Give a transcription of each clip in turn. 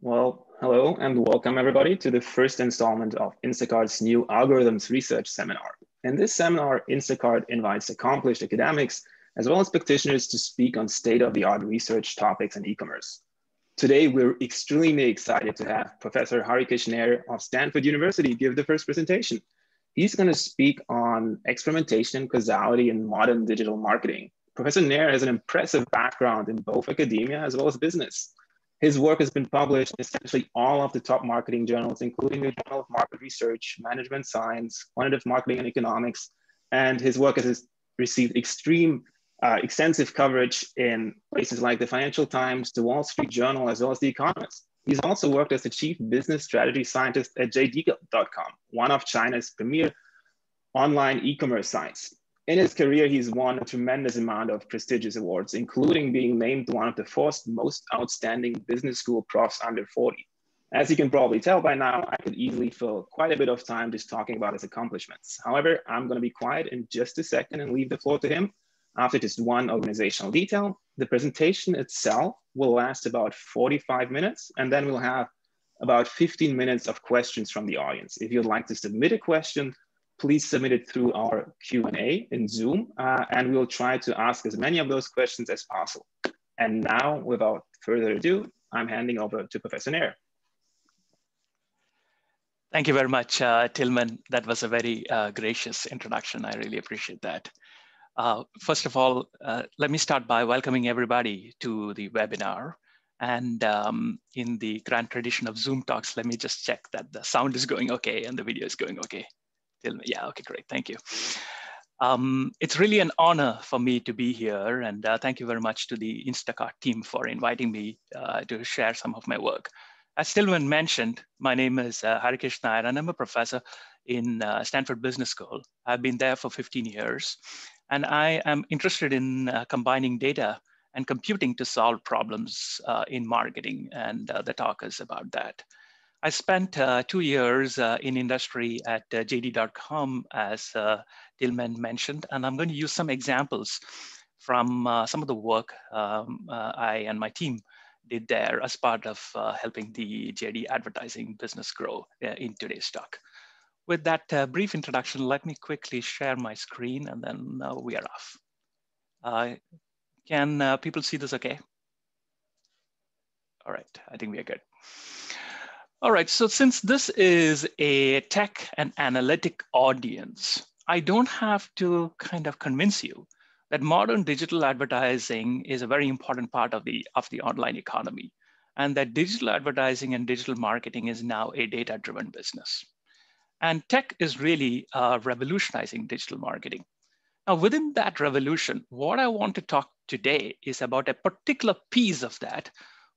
Well, hello and welcome everybody to the first installment of Instacart's new Algorithms Research Seminar. In this seminar, Instacart invites accomplished academics as well as practitioners to speak on state-of-the-art research topics in e-commerce. Today, we're extremely excited to have Professor Harikesh Nair of Stanford University give the first presentation. He's going to speak on experimentation and causality in modern digital marketing. Professor Nair has an impressive background in both academia as well as business. His work has been published in essentially all of the top marketing journals, including the Journal of Market Research, Management Science, Quantitative Marketing and Economics. And his work has received extensive coverage in places like the Financial Times, the Wall Street Journal, as well as The Economist. He's also worked as the chief business strategy scientist at JD.com, one of China's premier online e-commerce sites. In his career, he's won a tremendous amount of prestigious awards, including being named one of the first most outstanding business school profs under 40. As you can probably tell by now, I could easily fill quite a bit of time just talking about his accomplishments. However, I'm going to be quiet in just a second and leave the floor to him. After just one organizational detail, the presentation itself will last about 45 minutes, and then we'll have about 15 minutes of questions from the audience. If you'd like to submit a question, please submit it through our Q&A in Zoom, and we'll try to ask as many of those questions as possible. And now, without further ado, I'm handing over to Professor Nair. Thank you very much, Tillman. That was a very gracious introduction. I really appreciate that. First of all, let me start by welcoming everybody to the webinar. And in the grand tradition of Zoom talks, let me just check that the sound is going okay and the video is going okay. Yeah, okay, great, thank you. It's really an honor for me to be here, and thank you very much to the Instacart team for inviting me to share some of my work. As Tillman mentioned, my name is Harikesh Nair, and I'm a professor in Stanford Business School. I've been there for 15 years, and I am interested in combining data and computing to solve problems in marketing, and the talk is about that. I spent 2 years in industry at JD.com, as Tillman mentioned, and I'm going to use some examples from some of the work I and my team did there as part of helping the JD advertising business grow in today's talk. With that brief introduction, let me quickly share my screen, and then we are off. Can people see this okay? All right, I think we are good. All right, so since this is a tech and analytic audience, I don't have to kind of convince you that modern digital advertising is a very important part of the online economy, and that digital advertising and digital marketing is now a data-driven business. And tech is really revolutionizing digital marketing. Now, within that revolution, what I want to talk today is about a particular piece of that,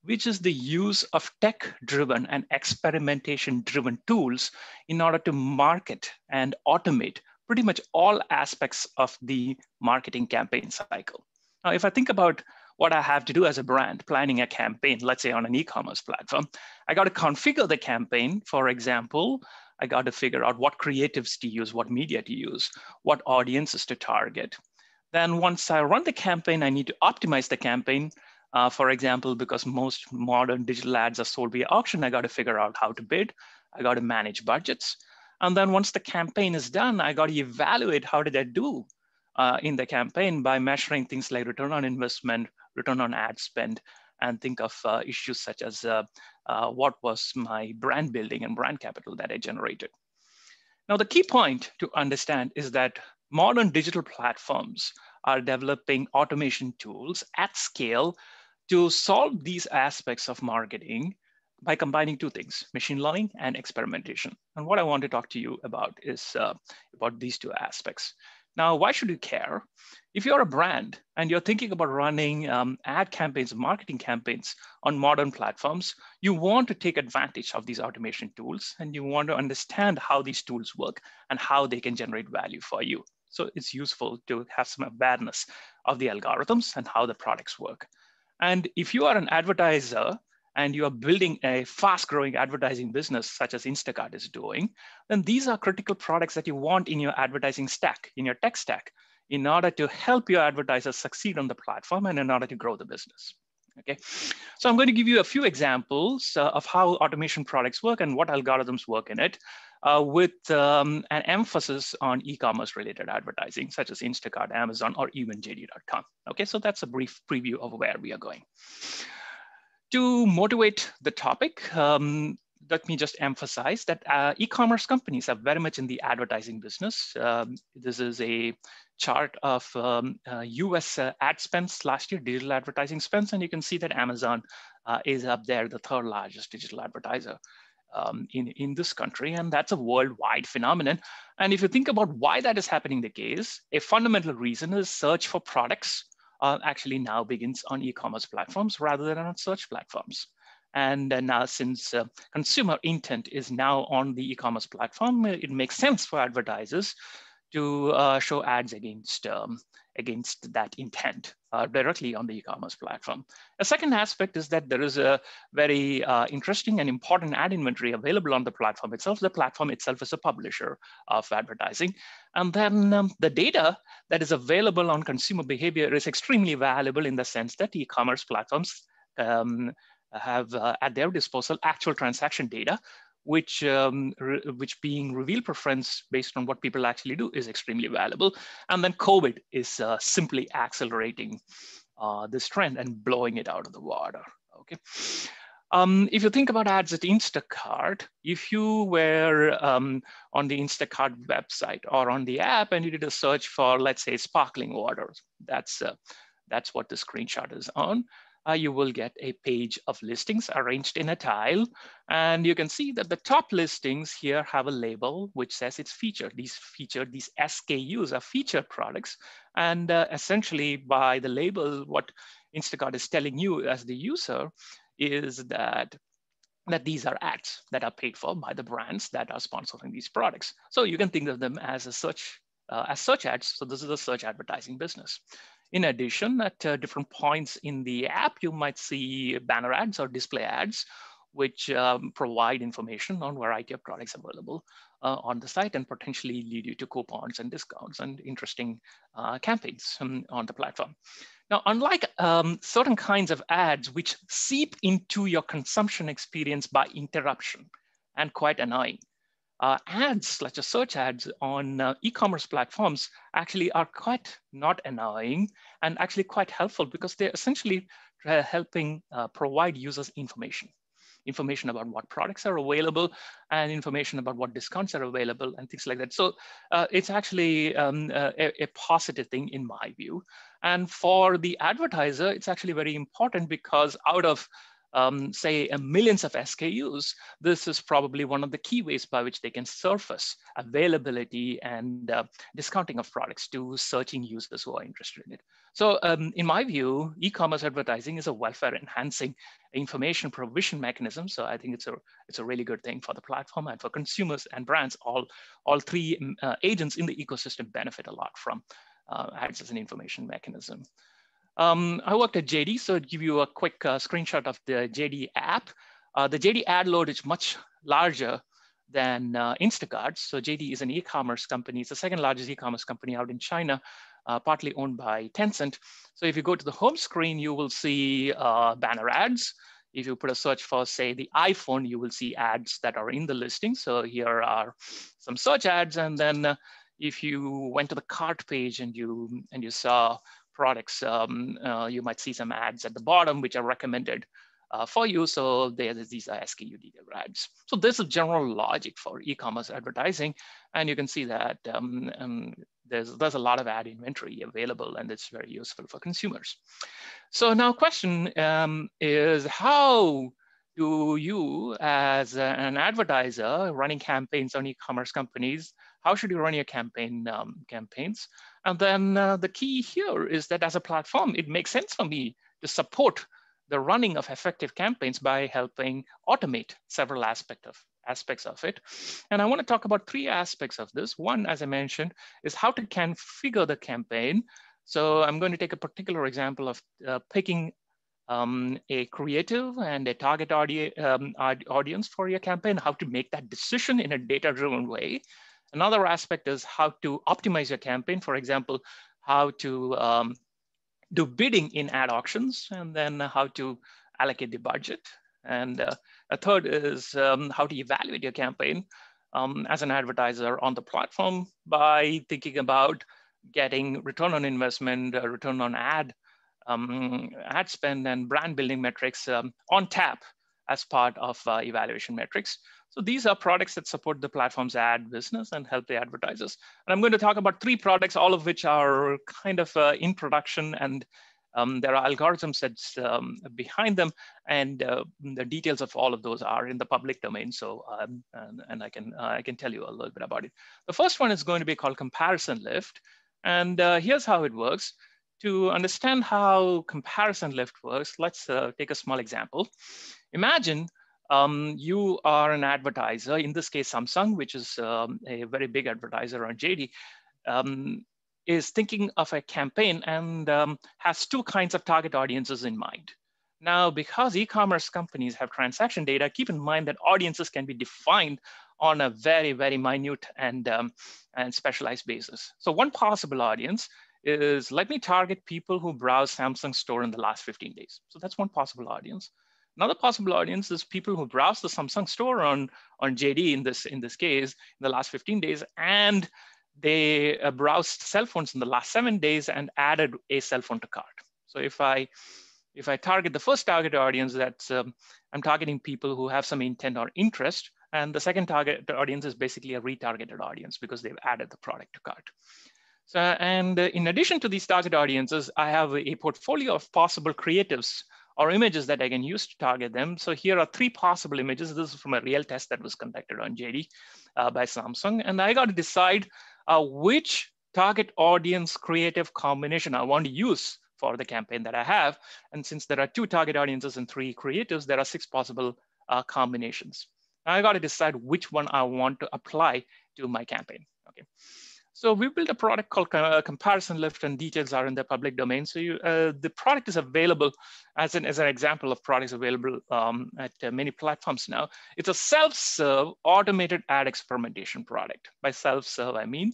which is the use of tech-driven and experimentation-driven tools in order to market and automate pretty much all aspects of the marketing campaign cycle. Now, if I think about what I have to do as a brand, planning a campaign, let's say on an e-commerce platform, I got to configure the campaign. For example, I got to figure out what creatives to use, what media to use, what audiences to target. Then once I run the campaign, I need to optimize the campaign. For example, because most modern digital ads are sold via auction, I got to figure out how to bid. I got to manage budgets. And then once the campaign is done, I got to evaluate how did I do in the campaign by measuring things like return on investment, return on ad spend, and think of issues such as what was my brand building and brand capital that I generated. Now, the key point to understand is that modern digital platforms are developing automation tools at scale to solve these aspects of marketing by combining two things, machine learning and experimentation. And what I want to talk to you about is about these two aspects. Now, why should you care? If you're a brand and you're thinking about running ad campaigns, marketing campaigns on modern platforms, you want to take advantage of these automation tools, and you want to understand how these tools work and how they can generate value for you. So it's useful to have some awareness of the algorithms and how the products work. And if you are an advertiser and you are building a fast-growing advertising business such as Instacart is doing, then these are critical products that you want in your advertising stack, in your tech stack, in order to help your advertisers succeed on the platform and in order to grow the business. Okay, so I'm going to give you a few examples of how automation products work and what algorithms work in it, with an emphasis on e-commerce related advertising, such as Instacart, Amazon, or even JD.com. Okay, so that's a brief preview of where we are going. To motivate the topic, let me just emphasize that e-commerce companies are very much in the advertising business. This is a chart of US ad spends last year, digital advertising spends, and you can see that Amazon is up there, the third largest digital advertiser in this country, and that's a worldwide phenomenon. And if you think about why that is happening the case, a fundamental reason is search for products actually now begins on e-commerce platforms rather than on search platforms. And now, since consumer intent is now on the e-commerce platform, it makes sense for advertisers to show ads against that intent directly on the e-commerce platform. A second aspect is that there is a very interesting and important ad inventory available on the platform itself. The platform itself is a publisher of advertising. And then the data that is available on consumer behavior is extremely valuable in the sense that e-commerce platforms have at their disposal actual transaction data, which being reveal preference based on what people actually do is extremely valuable. And then COVID is simply accelerating this trend and blowing it out of the water, okay? If you think about ads at Instacart, if you were on the Instacart website or on the app and you did a search for, let's say, sparkling water, that's what the screenshot is on. You will get a page of listings arranged in a tile. And you can see that the top listings here have a label which says it's featured. These SKUs are featured products. And essentially by the label, what Instacart is telling you as the user is that these are ads that are paid for by the brands that are sponsoring these products. So you can think of them as search ads. So this is a search advertising business. In addition, at different points in the app, you might see banner ads or display ads, which provide information on a variety of products available on the site and potentially lead you to coupons and discounts and interesting campaigns on the platform. Now, unlike certain kinds of ads which seep into your consumption experience by interruption and quite annoying, ads such as search ads on e-commerce platforms actually are quite not annoying and actually quite helpful because they're essentially helping provide users information about what products are available and information about what discounts are available and things like that. So it's actually a positive thing in my view. And for the advertiser, it's actually very important because out of say millions of SKUs, this is probably one of the key ways by which they can surface availability and discounting of products to searching users who are interested in it. So in my view, e-commerce advertising is a welfare enhancing information provision mechanism. So I think it's a really good thing for the platform and for consumers and brands. All three agents in the ecosystem benefit a lot from ads as an information mechanism. I worked at JD, so I'll give you a quick screenshot of the JD app. The JD ad load is much larger than Instacart. So JD is an e-commerce company. It's the second largest e-commerce company out in China, partly owned by Tencent. So if you go to the home screen, you will see banner ads. If you put a search for, say, the iPhone, you will see ads that are in the listing. So here are some search ads. And then if you went to the cart page and you saw products, you might see some ads at the bottom, which are recommended for you. So these are SKU detail ads. So there's a general logic for e-commerce advertising. And you can see that there's a lot of ad inventory available and it's very useful for consumers. So now question is, how do you as an advertiser running campaigns on e-commerce companies, how should you run your campaigns? And then the key here is that as a platform, it makes sense for me to support the running of effective campaigns by helping automate several aspects of it. And I want to talk about three aspects of this. One, as I mentioned, is how to configure the campaign. So I'm going to take a particular example of picking a creative and a target audience for your campaign, how to make that decision in a data-driven way. Another aspect is how to optimize your campaign. For example, how to do bidding in ad auctions, and then how to allocate the budget. And a third is how to evaluate your campaign as an advertiser on the platform by thinking about getting return on investment, return on ad spend, and brand building metrics on tap as part of evaluation metrics. So these are products that support the platform's ad business and help the advertisers. And I'm going to talk about 3 products, all of which are kind of in production, and there are algorithms that's behind them, and the details of all of those are in the public domain. So, and I can tell you a little bit about it. The first one is going to be called Comparison Lift, and here's how it works. To understand how Comparison Lift works, let's take a small example. Imagine you are an advertiser, in this case Samsung, which is a very big advertiser on JD, is thinking of a campaign and has 2 kinds of target audiences in mind. Now, because e-commerce companies have transaction data, keep in mind that audiences can be defined on a very, very minute and specialized basis. So one possible audience is, let me target people who browse Samsung store in the last 15 days. So that's one possible audience. Another possible audience is people who browse the Samsung store on JD in this case in the last 15 days, and they browsed cell phones in the last 7 days and added a cell phone to cart. So if I target the first target audience, that's I'm targeting people who have some intent or interest, and the second target audience is basically a retargeted audience because they've added the product to cart. So, and in addition to these target audiences, I have a portfolio of possible creatives or images that I can use to target them. So here are 3 possible images. This is from a real test that was conducted on JD by Samsung. And I got to decide which target audience creative combination I want to use for the campaign that I have. And since there are 2 target audiences and 3 creatives, there are 6 possible combinations. Now I got to decide which one I want to apply to my campaign. Okay. So we built a product called Comparison Lift, and details are in the public domain. So the product is available as an example of products available at many platforms now. It's a self-serve automated ad experimentation product. By self-serve, I mean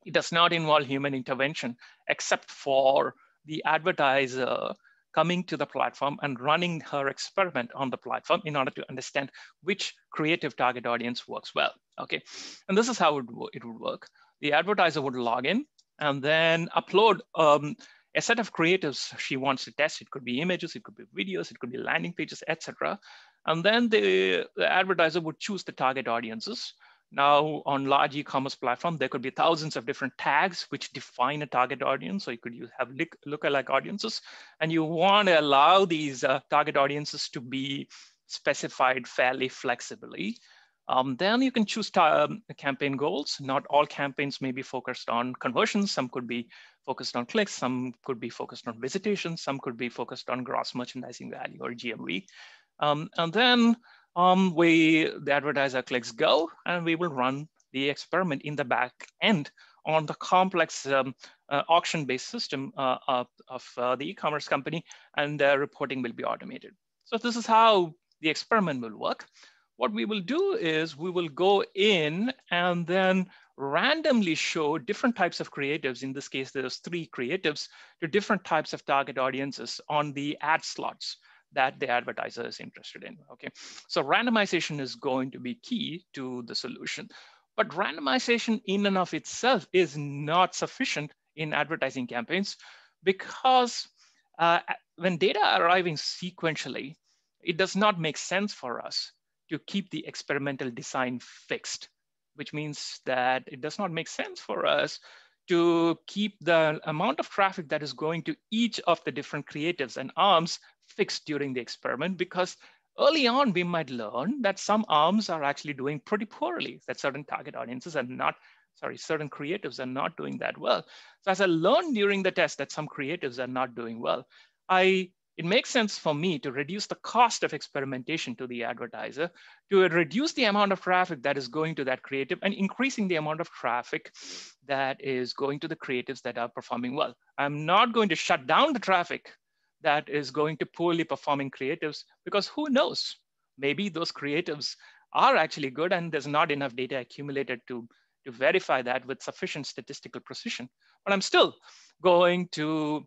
it does not involve human intervention except for the advertiser coming to the platform and running her experiment on the platform in order to understand which creative target audience works well. Okay, and this is how it would work. The advertiser would log in and then upload a set of creatives she wants to test. It could be images, it could be videos, it could be landing pages, etc. And then the advertiser would choose the target audiences. Now, on large e-commerce platform, there could be thousands of different tags which define a target audience. So you could have lookalike audiences, and you want to allow these target audiences to be specified fairly flexibly. Then you can choose campaign goals. Not all campaigns may be focused on conversions. Some could be focused on clicks. Some could be focused on visitations. Some could be focused on gross merchandising value or GMV. And then the advertiser clicks go, and we will run the experiment in the back end on the complex auction-based system of the e-commerce company, and reporting will be automated. So this is how the experiment will work. What we will do is we will go in and then randomly show different types of creatives. In this case, there's 3 creatives to different types of target audiences on the ad slots that the advertiser is interested in. Okay, so randomization is going to be key to the solution. But randomization in and of itself is not sufficient in advertising campaigns, because when data are arriving sequentially, it does not make sense for us to keep the experimental design fixed, which means that it does not make sense for us to keep the amount of traffic that is going to each of the different creatives and arms fixed during the experiment, because early on we might learn that some arms are actually doing pretty poorly, that certain target audiences are not, certain creatives are not doing that well. So as I learned during the test that some creatives are not doing well, it makes sense for me to reduce the cost of experimentation to the advertiser, to reduce the amount of traffic that is going to that creative and increasing the amount of traffic that is going to the creatives that are performing well. I'm not going to shut down the traffic that is going to poorly performing creatives, because who knows, maybe those creatives are actually good and there's not enough data accumulated to verify that with sufficient statistical precision. But I'm still going to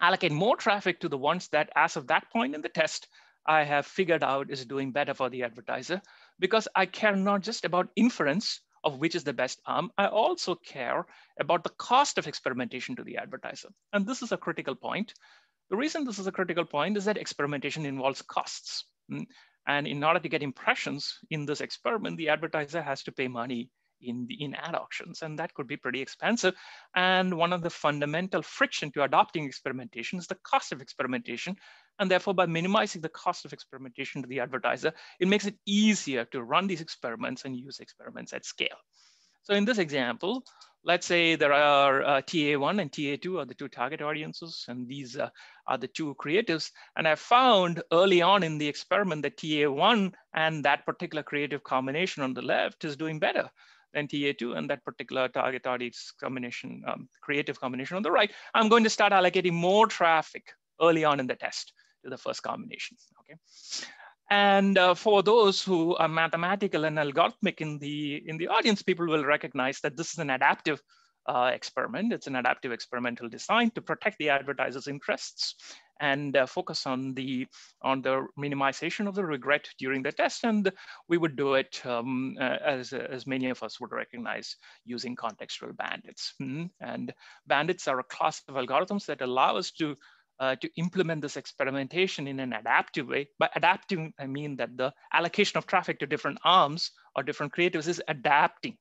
allocate more traffic to the ones that, as of that point in the test, I have figured out is doing better for the advertiser, because I care not just about inference of which is the best arm, I also care about the cost of experimentation to the advertiser. And this is a critical point. The reason this is a critical point is that experimentation involves costs. And in order to get impressions in this experiment, the advertiser has to pay money in ad auctions, and that could be pretty expensive. And one of the fundamental friction to adopting experimentation is the cost of experimentation. And therefore, by minimizing the cost of experimentation to the advertiser, it makes it easier to run these experiments and use experiments at scale. So in this example, let's say there are TA1 and TA2 are the two target audiences, and these are the two creatives. And I found early on in the experiment that TA1 and that particular creative combination on the left is doing better than TA2 and that particular target audience combination, creative combination on the right. I'm going to start allocating more traffic early on in the test to the first combination, okay? And for those who are mathematical and algorithmic in the audience, people will recognize that this is an adaptive experiment. It's an adaptive experimental design to protect the advertiser's interests and focus on the minimization of the regret during the test. And we would do it as many of us would recognize using contextual bandits. And bandits are a class of algorithms that allow us to implement this experimentation in an adaptive way. By adapting, I mean that the allocation of traffic to different arms or different creatives is adapting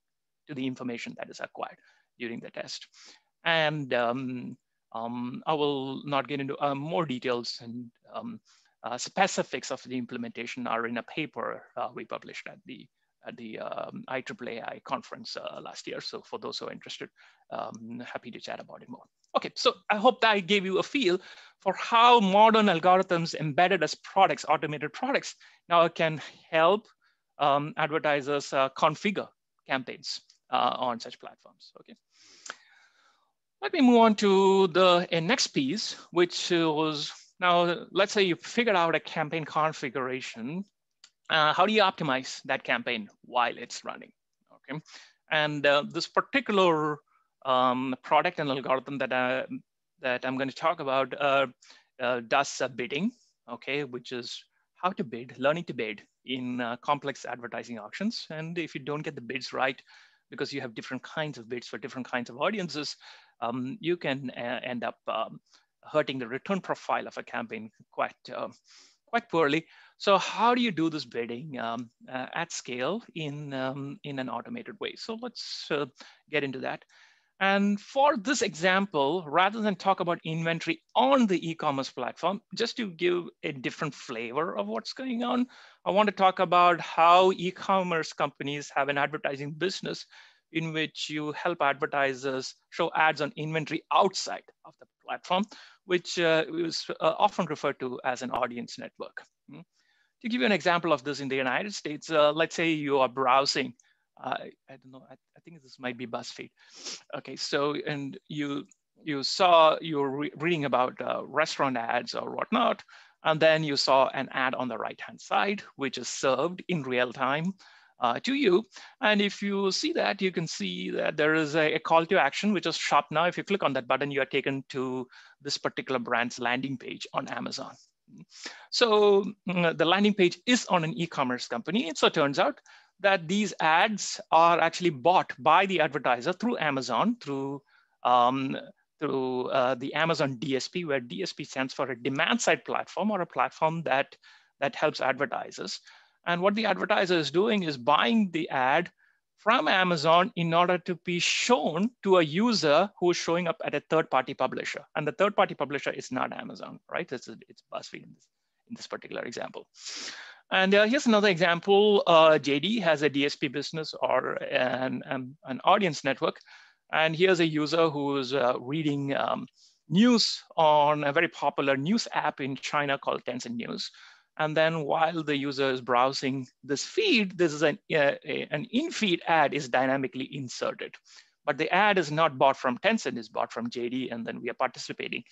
to the information that is acquired during the test. And I will not get into more details, and specifics of the implementation are in a paper we published at the IAAI conference last year. So for those who are interested, happy to chat about it more. Okay, so I hope that I gave you a feel for how modern algorithms embedded as products, automated products, now can help advertisers configure campaigns on such platforms, okay? Let me move on to the next piece, which was, now let's say you figured out a campaign configuration. How do you optimize that campaign while it's running, okay? And this particular product and algorithm that I'm going to talk about does bidding, okay, which is how to bid, learning to bid in complex advertising auctions. And if you don't get the bids right, because you have different kinds of bids for different kinds of audiences, you can end up hurting the return profile of a campaign quite poorly. So how do you do this bidding at scale in an automated way? So let's get into that. And for this example, rather than talk about inventory on the e-commerce platform, just to give a different flavor of what's going on, I want to talk about how e-commerce companies have an advertising business in which you help advertisers show ads on inventory outside of the platform, which is often referred to as an audience network. To give you an example of this in the United States, let's say you are browsing. I don't know, I think this might be BuzzFeed. Okay, so, and you're reading about restaurant ads or whatnot, and then you saw an ad on the right-hand side, which is served in real time to you. And if you see that, you can see that there is a call to action, which is shop now. If you click on that button, you are taken to this particular brand's landing page on Amazon. So the landing page is on an e-commerce company. So it turns out that these ads are actually bought by the advertiser through Amazon, through the Amazon DSP, where DSP stands for a demand-side platform, or a platform that helps advertisers. And what the advertiser is doing is buying the ad from Amazon in order to be shown to a user who is showing up at a third-party publisher. And the third-party publisher is not Amazon, right? It's BuzzFeed in this particular example. And here's another example. JD has a DSP business or an audience network. And here's a user who's reading news on a very popular news app in China called Tencent News. And then while the user is browsing this feed, this is an in-feed ad is dynamically inserted. But the ad is not bought from Tencent, it's bought from JD, and then we are participating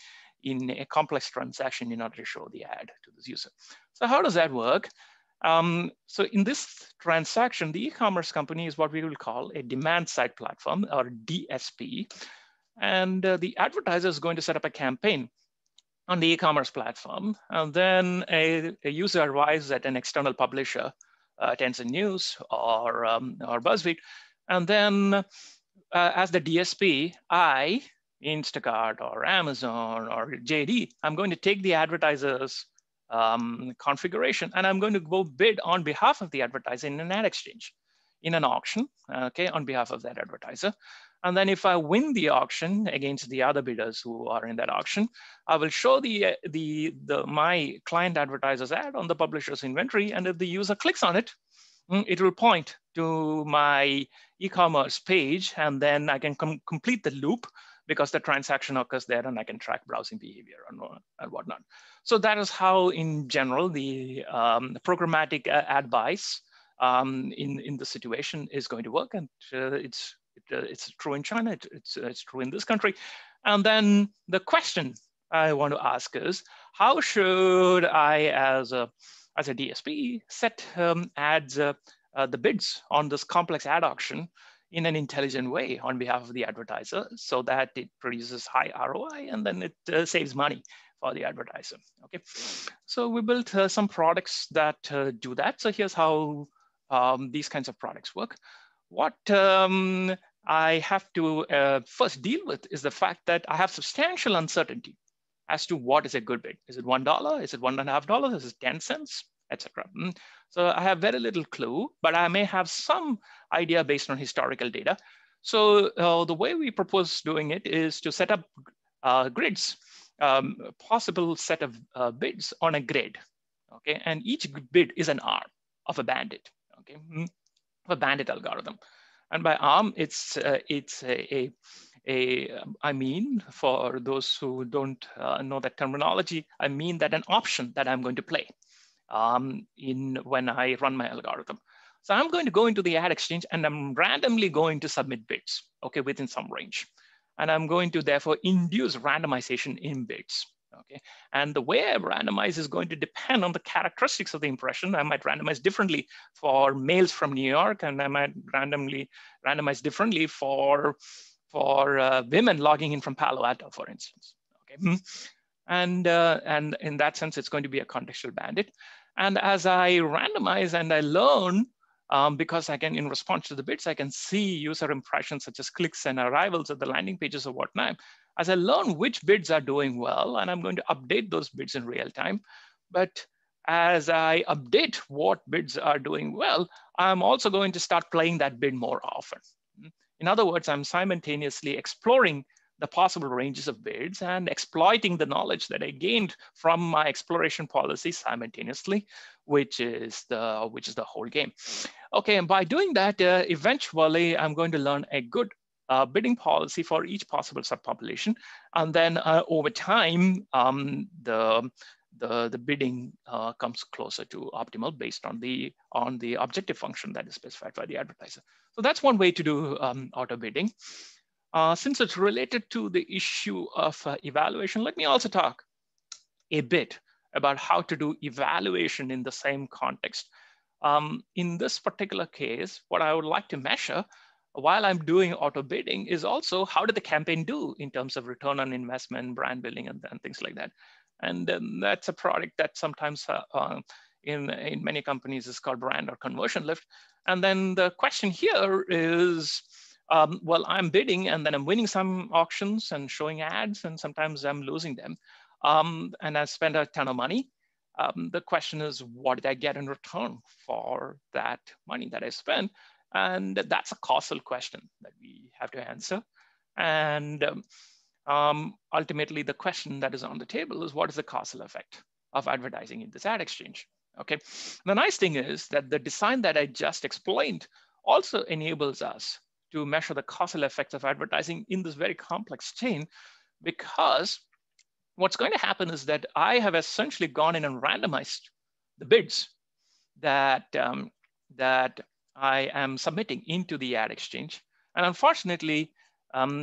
in a complex transaction in order to show the ad to this user. So how does that work? So in this transaction, the e-commerce company is what we will call a demand-side platform, or DSP. And the advertiser is going to set up a campaign on the e-commerce platform, and then a user arrives at an external publisher, Tencent News or BuzzFeed, and then as the DSP, I, Instacart or Amazon or JD, I'm going to take the advertiser's configuration and I'm going to go bid on behalf of the advertiser in an ad exchange, in an auction, okay, on behalf of that advertiser. And then if I win the auction against the other bidders who are in that auction, I will show my client advertiser's ad on the publisher's inventory. And if the user clicks on it, it will point to my e-commerce page, and then I can complete the loop because the transaction occurs there and I can track browsing behavior and whatnot. So that is how, in general, the programmatic ad buys in the situation is going to work. And it's true in China, it's true in this country. And then the question I want to ask is, how should I, as a DSP, set ads, the bids on this complex ad auction in an intelligent way on behalf of the advertiser so that it produces high ROI and then it saves money for the advertiser, okay? So we built some products that do that. So here's how these kinds of products work. What I have to first deal with is the fact that I have substantial uncertainty as to what is a good bid. Is it $1? Is it $1.50? Is it 10 cents, etc.? So I have very little clue, but I may have some idea based on historical data. So the way we propose doing it is to set up grids, possible set of bids on a grid, okay? And each bid is an arm of a bandit, okay? A bandit algorithm. And by arm, I mean, for those who don't know that terminology, I mean that an option that I'm going to play when I run my algorithm. So I'm going to go into the ad exchange and I'm randomly going to submit bids, okay, within some range. And I'm going to therefore induce randomization in bids, okay? And the way I randomize is going to depend on the characteristics of the impression. I might randomize differently for males from New York, and I might randomize differently for women logging in from Palo Alto, for instance, okay? And in that sense, it's going to be a contextual bandit. And as I randomize and I learn, because I can, in response to the bids, I can see user impressions such as clicks and arrivals at the landing pages or whatnot. As I learn which bids are doing well, and I'm going to update those bids in real time. But as I update what bids are doing well, I'm also going to start playing that bid more often. In other words, I'm simultaneously exploring the possible ranges of bids and exploiting the knowledge that I gained from my exploration policy simultaneously, which is the whole game. Okay, and by doing that, eventually I'm going to learn a good bidding policy for each possible subpopulation, and then over time, the bidding comes closer to optimal based on the objective function that is specified by the advertiser. So that's one way to do auto bidding. Since it's related to the issue of evaluation, let me also talk a bit about how to do evaluation in the same context. In this particular case, what I would like to measure while I'm doing auto bidding is also how did the campaign do in terms of return on investment, brand building, and things like that. And that's a product that sometimes in many companies is called brand or conversion lift. And then the question here is, well, I'm bidding and then I'm winning some auctions and showing ads, and sometimes I'm losing them. And I spend a ton of money. The question is, what did I get in return for that money that I spent? And that's a causal question that we have to answer. And ultimately, the question that is on the table is, what is the causal effect of advertising in this ad exchange? Okay. The nice thing is that the design that I just explained also enables us to measure the causal effects of advertising in this very complex chain, because what's going to happen is that I have essentially gone in and randomized the bids that I am submitting into the ad exchange. And unfortunately,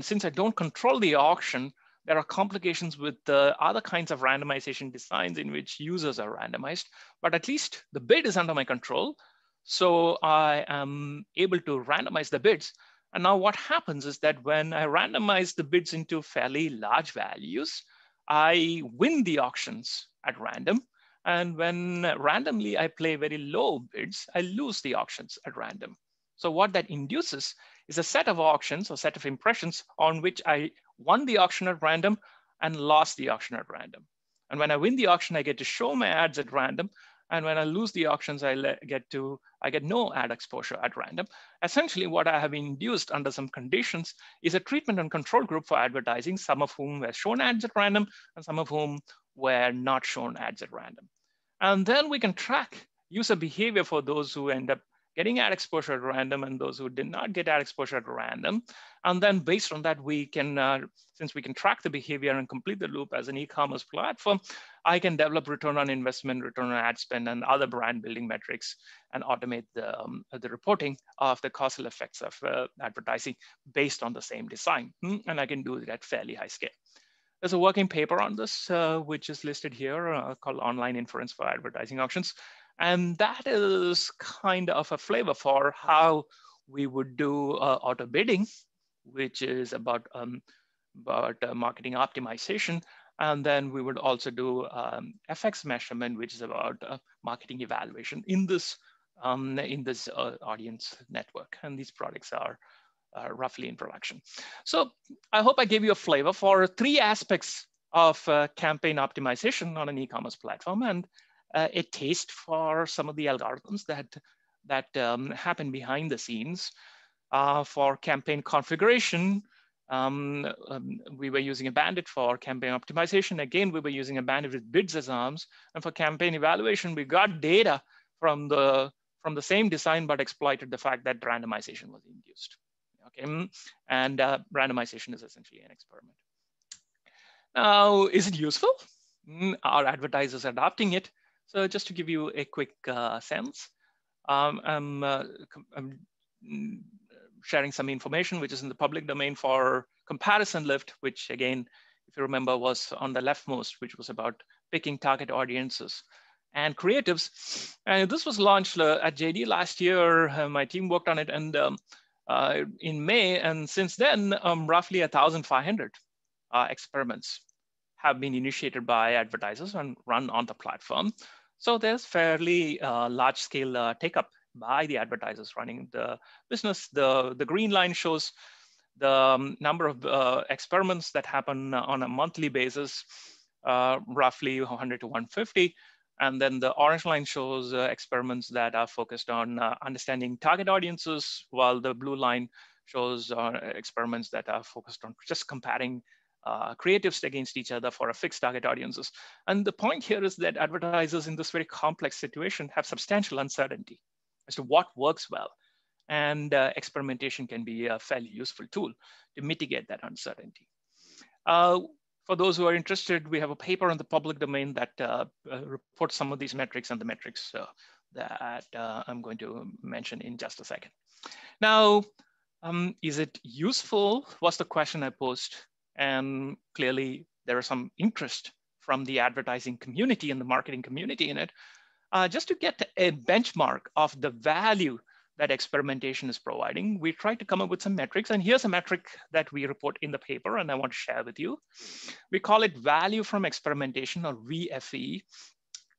since I don't control the auction, there are complications with the other kinds of randomization designs in which users are randomized, but at least the bid is under my control. So I am able to randomize the bids. And now what happens is that when I randomize the bids into fairly large values, I win the auctions at random. And when randomly I play very low bids, I lose the auctions at random. So what that induces is a set of auctions or set of impressions on which I won the auction at random and lost the auction at random. And when I win the auction, I get to show my ads at random. And when I lose the auctions, I get no ad exposure at random. Essentially, what I have induced under some conditions is a treatment and control group for advertising, some of whom were shown ads at random and some of whom were not shown ads at random. And then we can track user behavior for those who end up getting ad exposure at random and those who did not get ad exposure at random. And then based on that, we can, since we can track the behavior and complete the loop as an e-commerce platform, I can develop return on investment, return on ad spend, and other brand building metrics and automate the reporting of the causal effects of advertising based on the same design. And I can do it at fairly high scale. There's a working paper on this, which is listed here called Online Inference for Advertising Auctions. And that is kind of a flavor for how we would do auto bidding, which is about marketing optimization. And then we would also do FX measurement, which is about marketing evaluation in this audience network. And these products are roughly in production. So I hope I gave you a flavor for 3 aspects of campaign optimization on an e-commerce platform and a taste for some of the algorithms that happen behind the scenes. For campaign configuration, we were using a bandit for campaign optimization. Again, we were using a bandit with bids as arms. And for campaign evaluation, we got data from the same design, but exploited the fact that randomization was induced. Okay, and randomization is essentially an experiment. Now, is it useful? Are advertisers adopting it? So just to give you a quick sense, I'm sharing some information which is in the public domain for comparison lift, which again, if you remember, was on the leftmost, which was about picking target audiences and creatives. And this was launched at JD last year. My team worked on it and in May, and since then, roughly 1,500 experiments have been initiated by advertisers and run on the platform. So there's fairly large-scale take-up by the advertisers running the business. The green line shows the number of experiments that happen on a monthly basis, roughly 100 to 150. And then the orange line shows experiments that are focused on understanding target audiences, while the blue line shows experiments that are focused on just comparing creatives against each other for a fixed target audiences. And the point here is that advertisers in this very complex situation have substantial uncertainty as to what works well. And experimentation can be a fairly useful tool to mitigate that uncertainty. For those who are interested, we have a paper in the public domain that reports some of these metrics and the metrics that I'm going to mention in just a second. Now, is it useful? Was the question I posed. And clearly, there is some interest from the advertising community and the marketing community in it. Just to get a benchmark of the value that experimentation is providing, we try to come up with some metrics. And here's a metric that we report in the paper and I want to share with you. We call it value from experimentation, or VFE.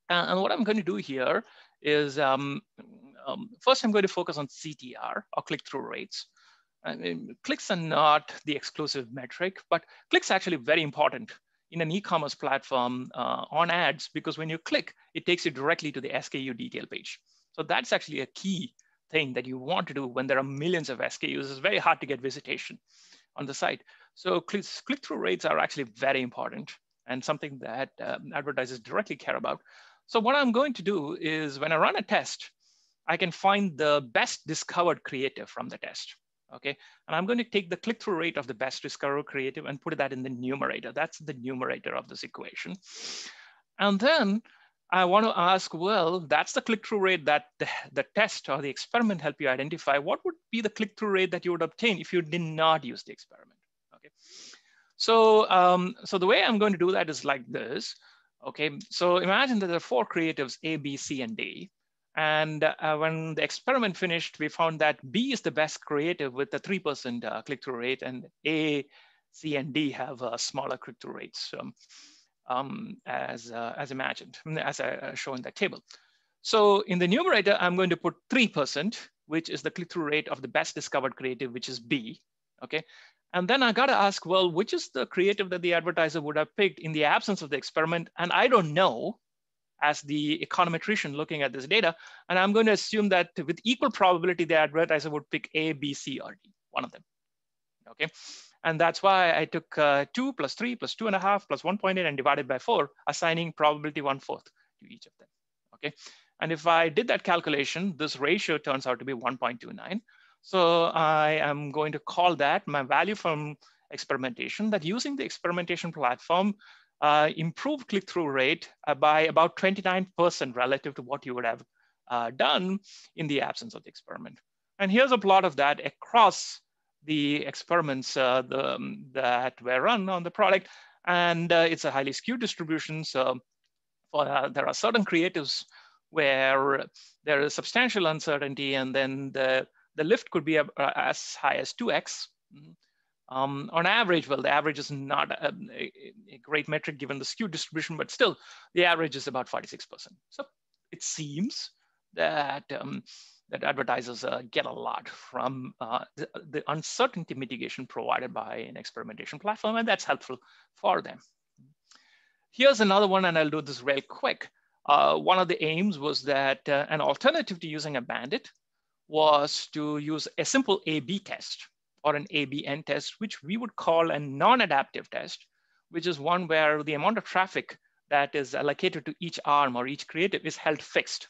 And what I'm going to do here is, first I'm going to focus on CTR, or click-through rates. I mean, clicks are not the exclusive metric, but clicks are actually very important in an e-commerce platform on ads, because when you click, it takes you directly to the SKU detail page. So that's actually a key thing that you want to do when there are millions of SKUs. It's very hard to get visitation on the site. So click-through rates are actually very important and something that advertisers directly care about. So what I'm going to do is, when I run a test, I can find the best discovered creative from the test. Okay, and I'm going to take the click-through rate of the best discovered creative and put that in the numerator. That's the numerator of this equation. And then I want to ask, well, that's the click-through rate that the test or the experiment helped you identify. What would be the click-through rate that you would obtain if you did not use the experiment? Okay, so so the way I'm going to do that is like this. Okay, so imagine that there are 4 creatives, A, B, C, and D. And when the experiment finished, we found that B is the best creative with a 3% click-through rate, and A, C, and D have smaller click-through rates. as imagined, as I show in that table. So in the numerator, I'm going to put 3%, which is the click-through rate of the best discovered creative, which is B, okay? And then I gotta ask, well, which is the creative that the advertiser would have picked in the absence of the experiment? And I don't know, as the econometrician looking at this data, and I'm going to assume that with equal probability, the advertiser would pick A, B, C, or D, one of them, okay? And that's why I took 2 plus 3 plus 2.5 plus 1.8 and divided by 4, assigning probability 1/4 to each of them, okay? And if I did that calculation, this ratio turns out to be 1.29. So I am going to call that my value from experimentation, that using the experimentation platform improved click-through rate by about 29% relative to what you would have done in the absence of the experiment. And here's a plot of that across the experiments that were run on the product. And it's a highly skewed distribution. So there are certain creatives where there is substantial uncertainty, and then the lift could be as high as 2x. On average, well, the average is not a great metric given the skewed distribution, but still the average is about 46%. So it seems that that advertisers get a lot from the uncertainty mitigation provided by an experimentation platform, and that's helpful for them. Here's another one, and I'll do this real quick. One of the aims was that an alternative to using a bandit was to use a simple A/B test or an ABN test, which we would call a non-adaptive test, which is one where the amount of traffic that is allocated to each arm or each creative is held fixed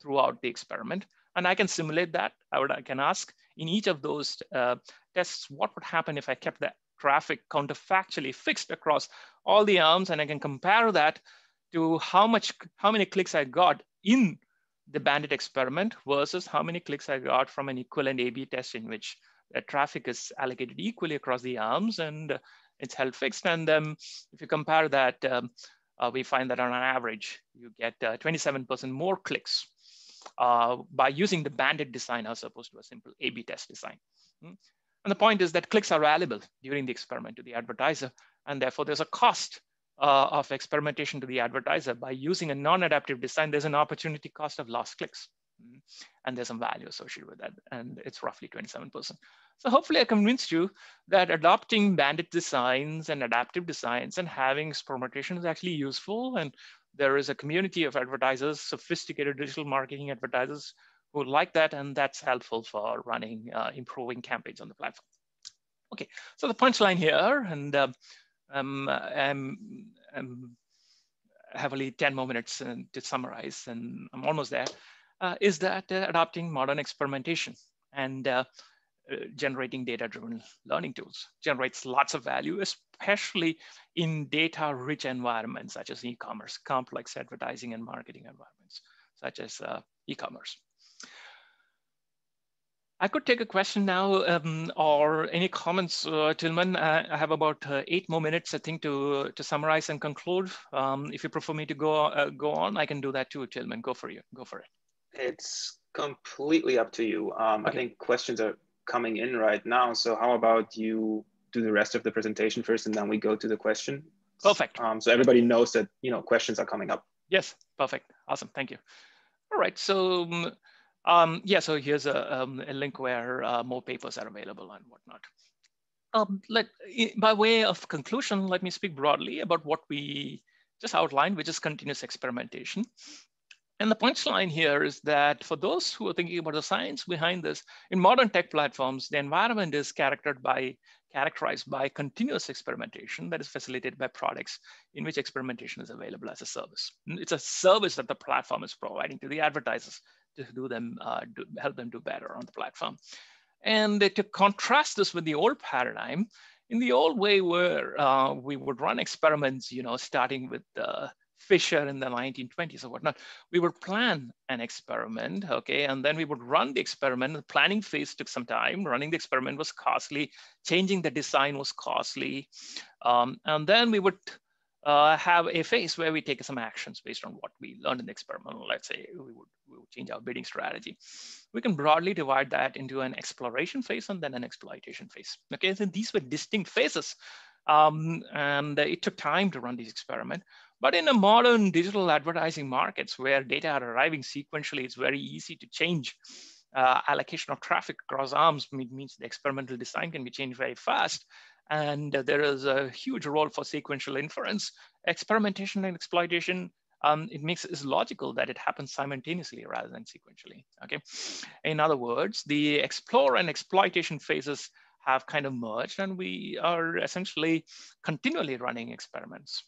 throughout the experiment. And I can simulate that. I can ask in each of those tests, what would happen if I kept the traffic counterfactually fixed across all the arms, and I can compare that to how many clicks I got in the bandit experiment versus how many clicks I got from an equivalent A/B test in which the traffic is allocated equally across the arms and it's held fixed. And if you compare that, we find that on an average, you get 27% more clicks by using the bandit design as opposed to a simple A/B test design. And the point is that clicks are valuable during the experiment to the advertiser, and therefore there's a cost of experimentation to the advertiser. By using a non-adaptive design, there's an opportunity cost of lost clicks. And there's some value associated with that, and it's roughly 27%. So hopefully I convinced you that adopting bandit designs and adaptive designs and having experimentation is actually useful, and there is a community of advertisers, sophisticated digital marketing advertisers who like that, and that's helpful for running, improving campaigns on the platform. Okay, so the punchline here, and heavily 10 more minutes to summarize, and I'm almost there. Is that adopting modern experimentation and generating data-driven learning tools generates lots of value, especially in data-rich environments such as e-commerce, complex advertising and marketing environments such as e-commerce. I could take a question now or any comments, Tillman. I have about 8 more minutes, I think, to summarize and conclude. If you prefer me to go on, I can do that too, Tillman. Go for it. It's completely up to you. Okay. I think questions are coming in right now. So how about you do the rest of the presentation first, and then we go to the question. Perfect. So everybody knows that questions are coming up. Yes, perfect. Awesome. Thank you. All right. So yeah. So here's a link where more papers are available and whatnot. By way of conclusion, let me speak broadly about what we just outlined, which is continuous experimentation. And the punchline here is that for those who are thinking about the science behind this, in modern tech platforms, the environment is characterized by continuous experimentation that is facilitated by products in which experimentation is available as a service. It's a service that the platform is providing to the advertisers to help them do better on the platform. And to contrast this with the old paradigm, in the old way where we would run experiments, starting with Fisher in the 1920s or whatnot, we would plan an experiment, okay, and then we would run the experiment. The planning phase took some time. Running the experiment was costly. Changing the design was costly. And then we would have a phase where we take some actions based on what we learned in the experiment. Let's say we would change our bidding strategy. We can broadly divide that into an exploration phase and then an exploitation phase. Okay, so these were distinct phases. And it took time to run these experiments. But in a modern digital advertising markets where data are arriving sequentially, it's very easy to change allocation of traffic across arms. It means the experimental design can be changed very fast. And there is a huge role for sequential inference. Experimentation and exploitation, it makes it logical that it happens simultaneously rather than sequentially, okay? In other words, the explore and exploitation phases have kind of merged, and we are essentially continually running experiments,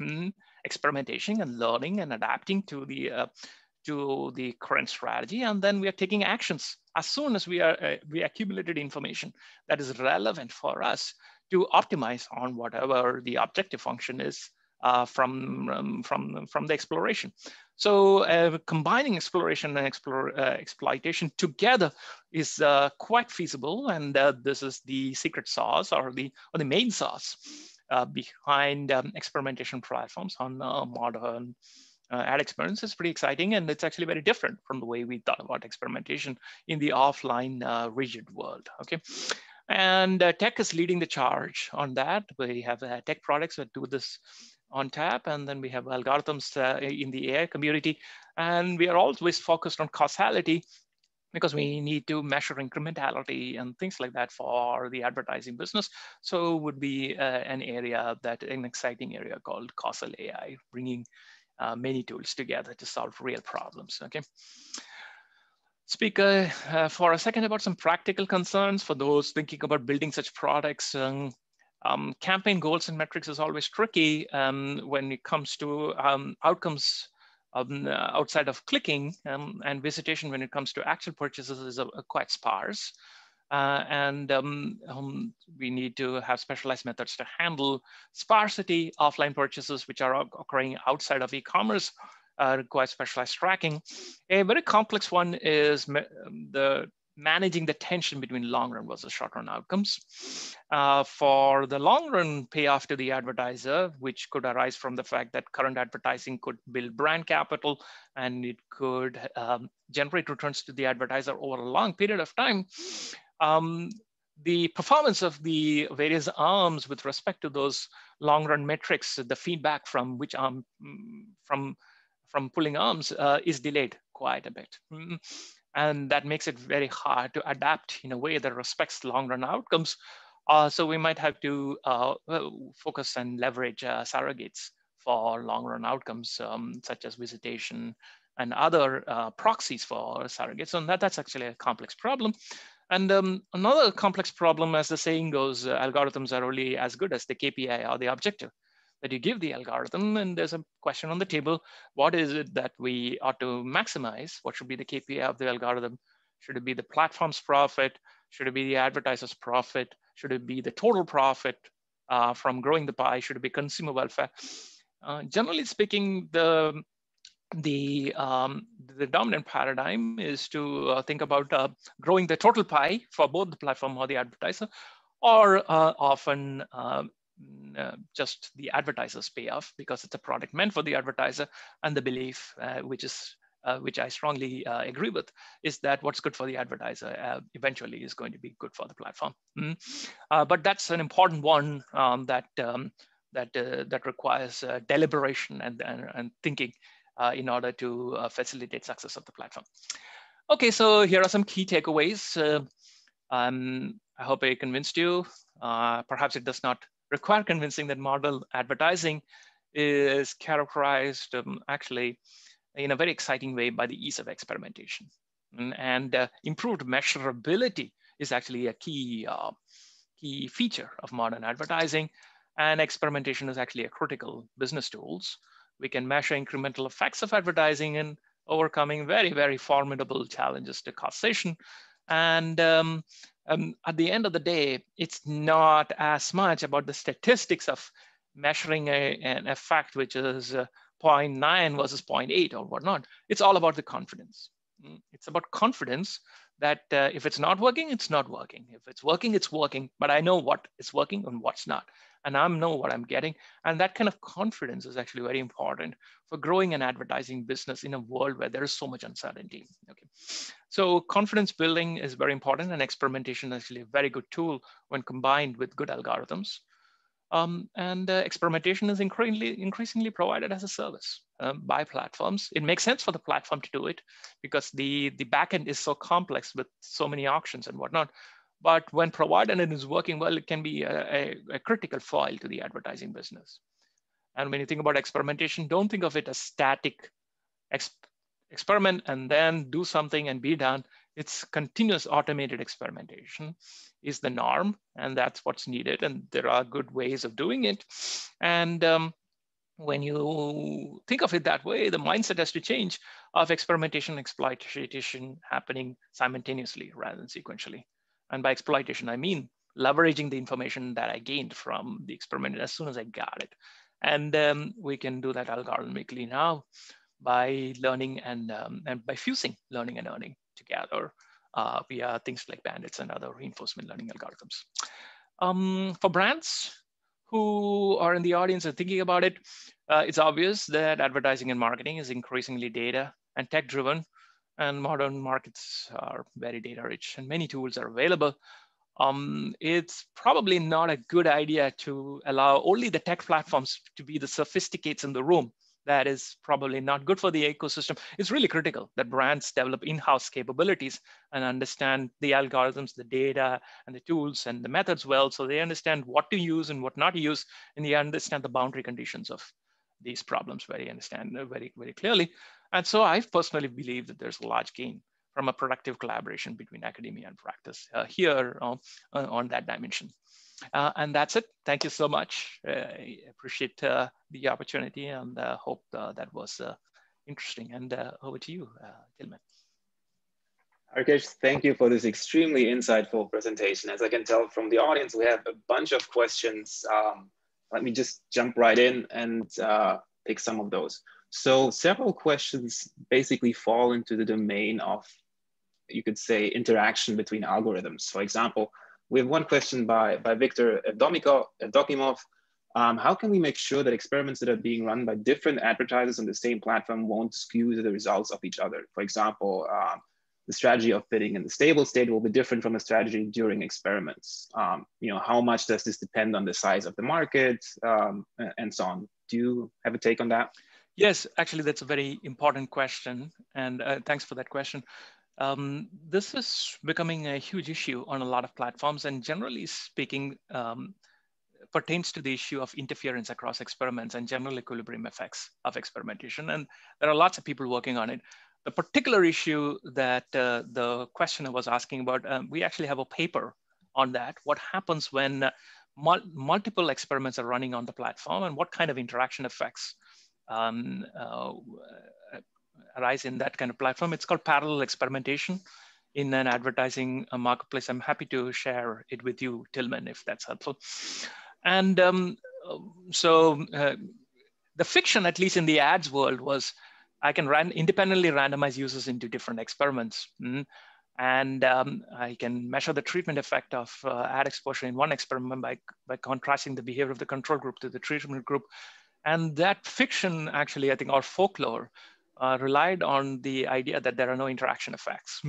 experimentation and learning and adapting to the current strategy, and then we are taking actions as soon as we accumulated information that is relevant for us to optimize on whatever the objective function is from the exploration. So combining exploration and exploitation together is quite feasible, and this is the secret sauce or the main sauce behind experimentation platforms on modern ad experience. Is pretty exciting, and it's actually very different from the way we thought about experimentation in the offline rigid world. Okay. And tech is leading the charge on that. We have tech products that do this on tap, and then we have algorithms in the AI community. And we are always focused on causality because we need to measure incrementality and things like that for the advertising business. So it would be an exciting area called causal AI, bringing many tools together to solve real problems, okay? Speak for a second about some practical concerns for those thinking about building such products. Campaign goals and metrics is always tricky when it comes to outcomes outside of clicking, and visitation when it comes to actual purchases is quite sparse. We need to have specialized methods to handle sparsity. Offline purchases, which are occurring outside of e-commerce, require specialized tracking. A very complex one is managing the tension between long run versus short run outcomes. For the long run payoff to the advertiser, which could arise from the fact that current advertising could build brand capital and it could generate returns to the advertiser over a long period of time. The performance of the various arms with respect to those long run metrics, the feedback from which arm, from pulling arms is delayed quite a bit. And that makes it very hard to adapt in a way that respects long run outcomes. So we might have to focus and leverage surrogates for long run outcomes, such as visitation and other proxies for surrogates. And that's actually a complex problem. And another complex problem, as the saying goes, algorithms are only as good as the KPI or the objective that you give the algorithm. And there's a question on the table: what is it that we ought to maximize? What should be the KPI of the algorithm? Should it be the platform's profit? Should it be the advertiser's profit? Should it be the total profit from growing the pie? Should it be consumer welfare? Generally speaking, the dominant paradigm is to think about growing the total pie for both the platform or the advertiser, or often just the advertiser's payoff, because it's a product meant for the advertiser. And the belief, which I strongly agree with, is that what's good for the advertiser eventually is going to be good for the platform. But that's an important one that requires deliberation and thinking in order to facilitate success of the platform. Okay, so here are some key takeaways. I hope I convinced you. Perhaps it does not require convincing that model advertising is characterized actually in a very exciting way by the ease of experimentation. And improved measurability is actually a key feature of modern advertising. And experimentation is actually a critical business tools. We can measure incremental effects of advertising and overcoming very, very formidable challenges to causation. And at the end of the day, it's not as much about the statistics of measuring an effect, which is 0.9 versus 0.8 or whatnot. It's all about the confidence. It's about confidence that if it's not working, it's not working. If it's working, it's working. But I know what is working and what's not. And I know what I'm getting. And that kind of confidence is actually very important for growing an advertising business in a world where there is so much uncertainty. Okay, so confidence building is very important, and experimentation is actually a very good tool when combined with good algorithms. Experimentation is increasingly provided as a service by platforms. It makes sense for the platform to do it because the backend is so complex with so many auctions and whatnot. But when provided and it is working well, it can be a critical foil to the advertising business. And when you think about experimentation, don't think of it as static experiment and then do something and be done. It's continuous automated experimentation is the norm, and that's what's needed. And there are good ways of doing it. And when you think of it that way, the mindset has to change of experimentation and exploitation happening simultaneously rather than sequentially. And by exploitation, I mean leveraging the information that I gained from the experiment as soon as I got it. And we can do that algorithmically now by learning and by fusing learning and earning together via things like bandits and other reinforcement learning algorithms. For brands who are in the audience and thinking about it, it's obvious that advertising and marketing is increasingly data and tech driven, and modern markets are very data rich and many tools are available. It's probably not a good idea to allow only the tech platforms to be the sophisticates in the room. That is probably not good for the ecosystem. It's really critical that brands develop in-house capabilities and understand the algorithms, the data, and the tools and the methods well, so they understand what to use and what not to use, and they understand the boundary conditions of these problems very clearly. And so I personally believe that there's a large gain from a productive collaboration between academia and practice here on that dimension. And that's it. Thank you so much. I appreciate the opportunity and hope that was interesting. And over to you, Tillman. Harikesh, thank you for this extremely insightful presentation. As I can tell from the audience, we have a bunch of questions. Let me just jump right in and pick some of those. So several questions basically fall into the domain of, you could say, interaction between algorithms. For example, we have one question by Victor Evdokimov. How can we make sure that experiments that are being run by different advertisers on the same platform won't skew the results of each other? For example, the strategy of bidding in the stable state will be different from a strategy during experiments. How much does this depend on the size of the market and so on? Do you have a take on that? Yes, actually, that's a very important question. And thanks for that question. This is becoming a huge issue on a lot of platforms, and generally speaking, pertains to the issue of interference across experiments and general equilibrium effects of experimentation. And there are lots of people working on it. The particular issue that the questioner was asking about, we actually have a paper on that. What happens when multiple experiments are running on the platform, and what kind of interaction effects arise in that kind of platform? It's called parallel experimentation in an advertising marketplace. I'm happy to share it with you, Tillman, if that's helpful. And the fiction, at least in the ads world, was I can independently randomize users into different experiments. And I can measure the treatment effect of ad exposure in one experiment by contrasting the behavior of the control group to the treatment group. And that fiction, actually, I think, or folklore, relied on the idea that there are no interaction effects.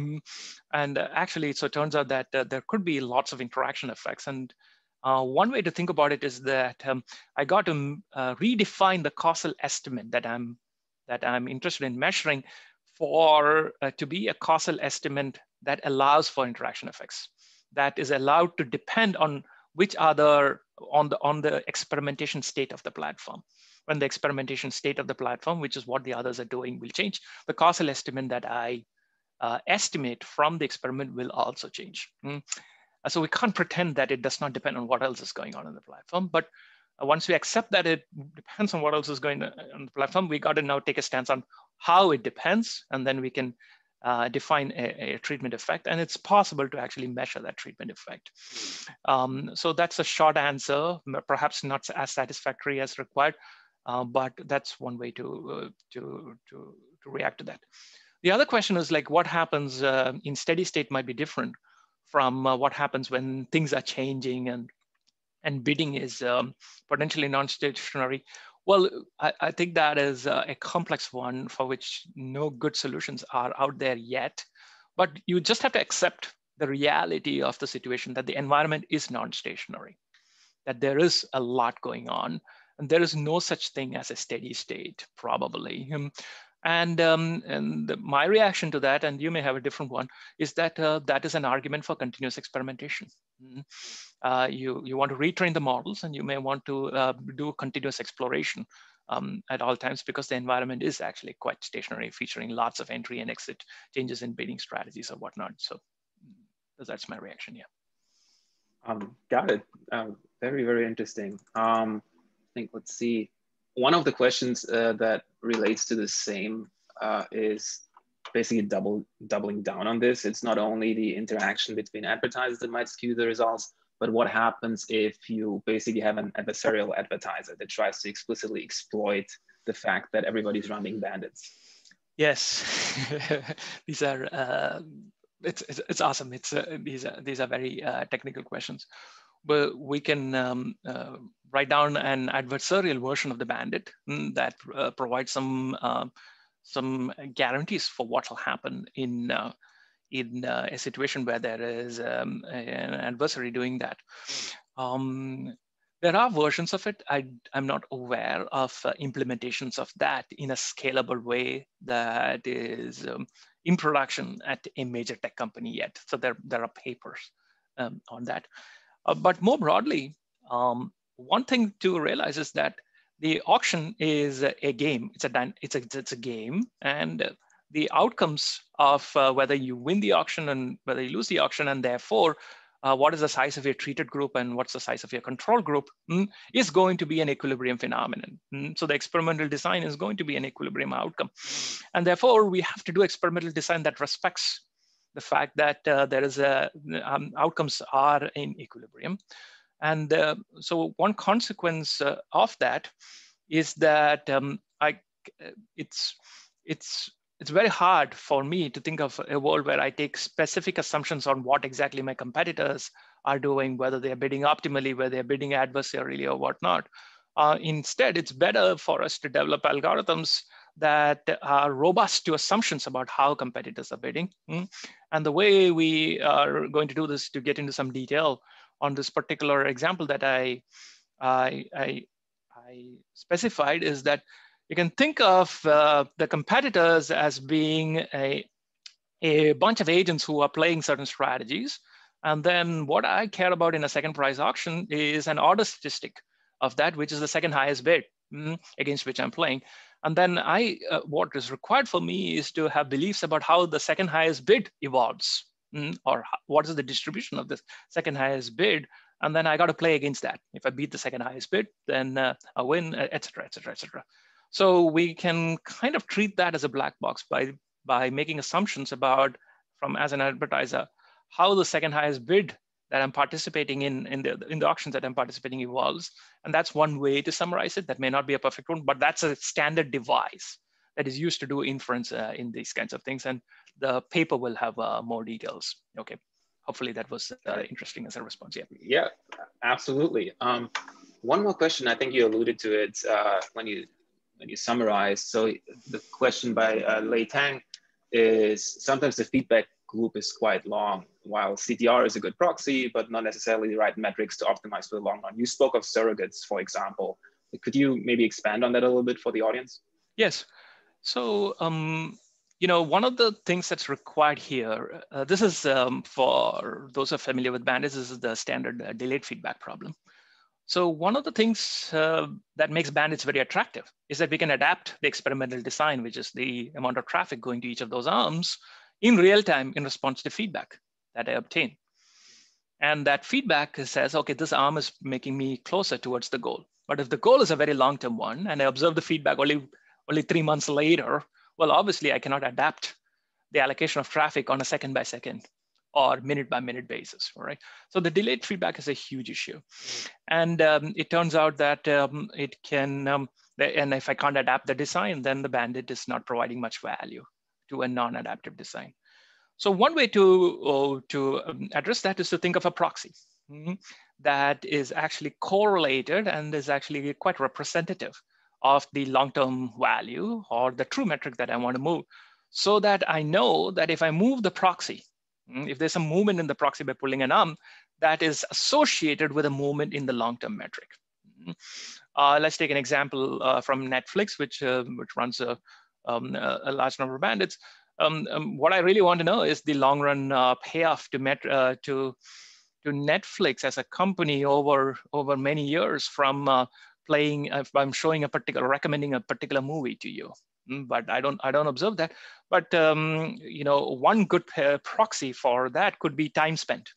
And actually, so it turns out that there could be lots of interaction effects. And one way to think about it is that I got to redefine the causal estimate that I'm interested in measuring for to be a causal estimate that allows for interaction effects, that is allowed to depend on which other on the experimentation state of the platform. When the experimentation state of the platform, which is what the others are doing, will change, the causal estimate that I estimate from the experiment will also change. So we can't pretend that it does not depend on what else is going on in the platform. But once we accept that it depends on what else is going on the platform, we got to now take a stance on how it depends, and then we can define a treatment effect. And it's possible to actually measure that treatment effect. So that's a short answer, perhaps not as satisfactory as required, but that's one way to react to that. The other question is like, what happens in steady state might be different from what happens when things are changing and bidding is potentially non-stationary. Well, I think that is a complex one for which no good solutions are out there yet. But you just have to accept the reality of the situation, that the environment is non-stationary. that there is a lot going on, and there is no such thing as a steady state, probably. And my reaction to that, and you may have a different one, is that that is an argument for continuous experimentation. You want to retrain the models, and you may want to do continuous exploration at all times, because the environment is actually quite stationary, featuring lots of entry and exit changes in bidding strategies or whatnot. So that's my reaction. Yeah. Got it. Very, very interesting. I think, let's see. One of the questions that relates to the same is basically doubling down on this. It's not only the interaction between advertisers that might skew the results, but what happens if you basically have an adversarial advertiser that tries to explicitly exploit the fact that everybody's running bandits? Yes, these are it's awesome. These are very technical questions, but we can write down an adversarial version of the bandit that provides some guarantees for what will happen in a situation where there is an adversary doing that. There are versions of it. I'm not aware of implementations of that in a scalable way that is in production at a major tech company yet. So there are papers on that. But more broadly, one thing to realize is that the auction is a game. It's a game, and the outcomes of whether you win the auction and whether you lose the auction, and therefore what is the size of your treated group and what's the size of your control group is going to be an equilibrium phenomenon. So the experimental design is going to be an equilibrium outcome. And therefore, we have to do experimental design that respects the fact that outcomes are in equilibrium. And so one consequence of that is that it's very hard for me to think of a world where I take specific assumptions on what exactly my competitors are doing, whether they're bidding optimally, whether they're bidding adversarially or whatnot. Instead, it's better for us to develop algorithms that are robust to assumptions about how competitors are bidding. And the way we are going to do this, to get into some detail on this particular example that I specified, is that you can think of the competitors as being a bunch of agents who are playing certain strategies. And then what I care about in a second prize auction is an order statistic of that, which is the second highest bid against which I'm playing. And then what is required for me is to have beliefs about how the second highest bid evolves, or what is the distribution of the second highest bid. And then I got to play against that. If I beat the second highest bid, then I win, et cetera, et cetera, et cetera. So we can kind of treat that as a black box by making assumptions about, as an advertiser, how the second highest bid that I'm participating in the auctions that I'm participating evolves. And that's one way to summarize it. That may not be a perfect one, but that's a standard device that is used to do inference in these kinds of things. And the paper will have more details. Okay, hopefully that was interesting as a response. Yeah, absolutely. One more question. I think you alluded to it when you summarized. So the question by Lei Tang is, sometimes the feedback loop is quite long, while CTR is a good proxy, but not necessarily the right metrics to optimize for the long run. You spoke of surrogates, for example. Could you maybe expand on that a little bit for the audience? Yes. So, one of the things that's required here, this is for those who are familiar with bandits, this is the standard delayed feedback problem. So one of the things that makes bandits very attractive is that we can adapt the experimental design, which is the amount of traffic going to each of those arms, in real time in response to feedback that I obtain. And that feedback says, okay, this arm is making me closer towards the goal. But if the goal is a very long-term one, and I observe the feedback only 3 months later, well, obviously I cannot adapt the allocation of traffic on a second by second or minute by minute basis, right? So the delayed feedback is a huge issue. And it turns out that it can, and if I can't adapt the design, then the bandit is not providing much value to a non-adaptive design. So one way to address that is to think of a proxy that is actually correlated and is actually quite representative of the long-term value or the true metric that I want to move, so that I know that if I move the proxy If there's a movement in the proxy by pulling an arm, that is associated with a movement in the long-term metric. Let's take an example from Netflix, which runs a large number of bandits. What I really want to know is the long-run payoff to Netflix as a company over many years from I'm showing recommending a particular movie to you. But I don't observe that. But one good proxy for that could be time spent.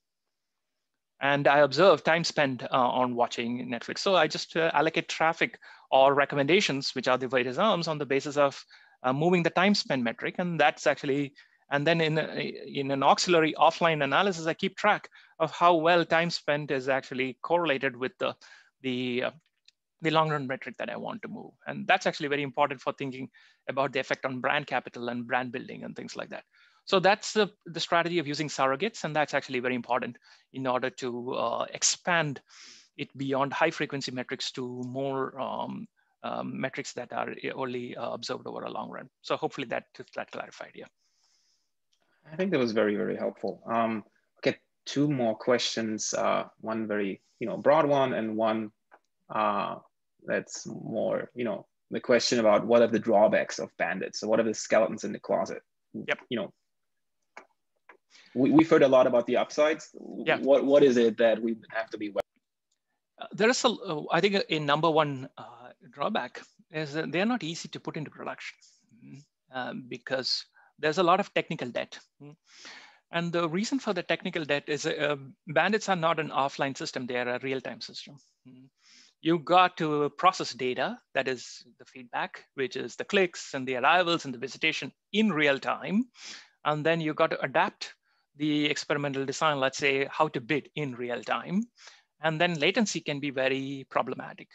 And I observe time spent on watching Netflix. So I just allocate traffic or recommendations, which are the various arms, on the basis of moving the time spent metric. And that's actually, and then in an auxiliary offline analysis, I keep track of how well time spent is actually correlated with the long run metric that I want to move. And that's actually very important for thinking about the effect on brand capital and brand building and things like that. So that's the strategy of using surrogates, and that's actually very important in order to expand it beyond high frequency metrics to more metrics that are only observed over a long run. So hopefully that clarified. Yeah. I think that was very, very helpful. Okay, two more questions. One very broad one, and one that's more the question about what are the drawbacks of bandits. So what are the skeletons in the closet? Yep. We've heard a lot about the upsides. Yeah. What is it that we have to be aware of? There is I think a number one drawback is that they're not easy to put into production because there's a lot of technical debt. And the reason for the technical debt is bandits are not an offline system, they are a real-time system. You got to process data, that is the feedback, which is the clicks and the arrivals and the visitation in real time. And then you got to adapt the experimental design, let's say how to bid in real time. And then latency can be very problematic.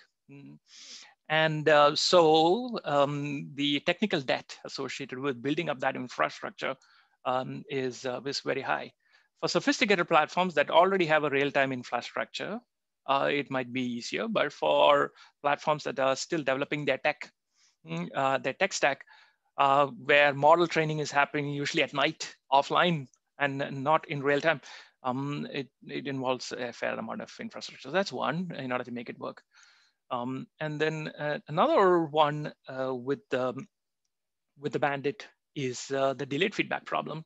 And so the technical debt associated with building up that infrastructure is very high. For sophisticated platforms that already have a real-time infrastructure, it might be easier, but for platforms that are still developing their tech stack, where model training is happening usually at night, offline, and not in real time, it involves a fair amount of infrastructure. So that's one in order to make it work. And then another one with the bandit is the delayed feedback problem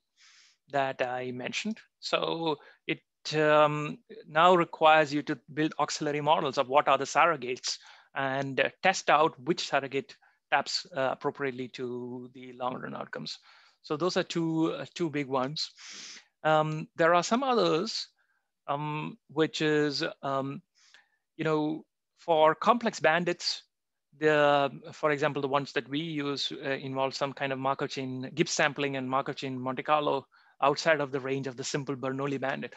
that I mentioned. So it now requires you to build auxiliary models of what are the surrogates and test out which surrogate taps appropriately to the long-run outcomes. So those are two big ones. There are some others, which is, for complex bandits, for example, the ones that we use involve some kind of Markov chain, Gibbs sampling and Markov chain Monte Carlo outside of the range of the simple Bernoulli bandit.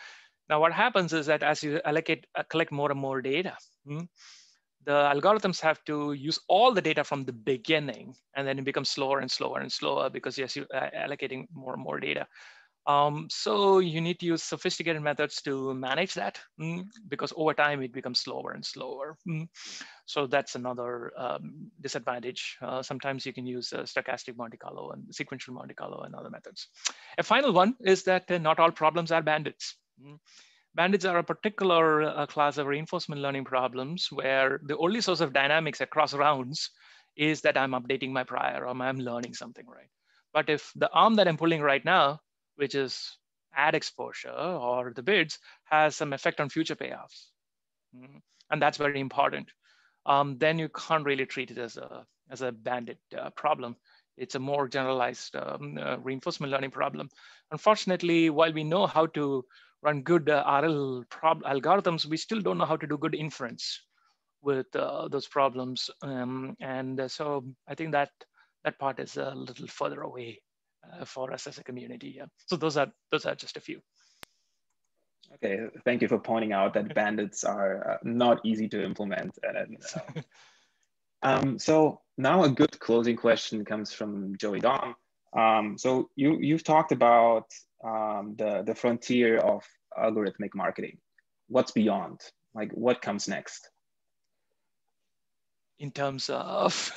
Now, what happens is that as you collect more and more data, the algorithms have to use all the data from the beginning, and then it becomes slower and slower and slower because yes, you're allocating more and more data. So you need to use sophisticated methods to manage that because over time it becomes slower and slower. So that's another disadvantage. Sometimes you can use stochastic Monte Carlo and sequential Monte Carlo and other methods. A final one is that not all problems are bandits. Bandits are a particular class of reinforcement learning problems where the only source of dynamics across rounds is that I'm updating my prior or I'm learning something, right? But if the arm that I'm pulling right now, which is ad exposure or the bids, has some effect on future payoffs, and that's very important, then you can't really treat it as a bandit problem. It's a more generalized reinforcement learning problem. Unfortunately, while we know how to run good RL algorithms, we still don't know how to do good inference with those problems. And so I think that part is a little further away for us as a community. Yeah. So those are just a few. Okay, thank you for pointing out that bandits are not easy to implement. So now a good closing question comes from Joey Dong. So you've talked about the frontier of algorithmic marketing. What's beyond? Like, what comes next? in terms of,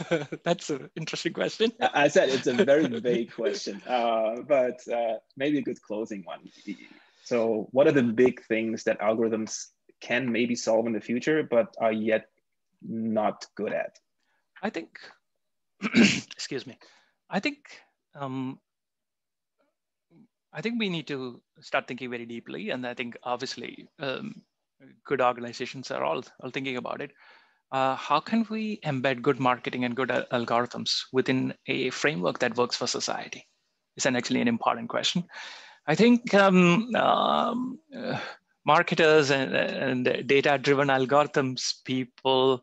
that's an interesting question. I said it's a very vague question, but maybe a good closing one. So what are the big things that algorithms can maybe solve in the future, but are yet not good at? I think, excuse me, I think we need to start thinking very deeply. And I think obviously good organizations are all thinking about it. How can we embed good marketing and good algorithms within a framework that works for society? It's actually an important question. I think marketers and data-driven algorithms people,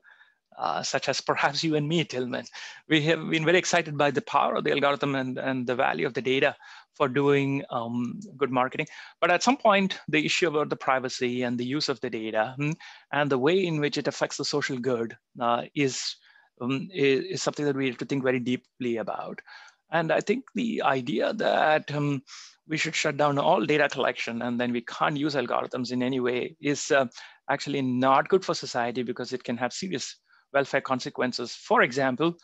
such as perhaps you and me, Tillman, we have been very excited by the power of the algorithm and the value of the data for doing good marketing. But at some point, the issue about the privacy and the use of the data and the way in which it affects the social good is something that we have to think very deeply about. And I think the idea that we should shut down all data collection and then we can't use algorithms in any way is actually not good for society, because it can have serious welfare consequences. For example,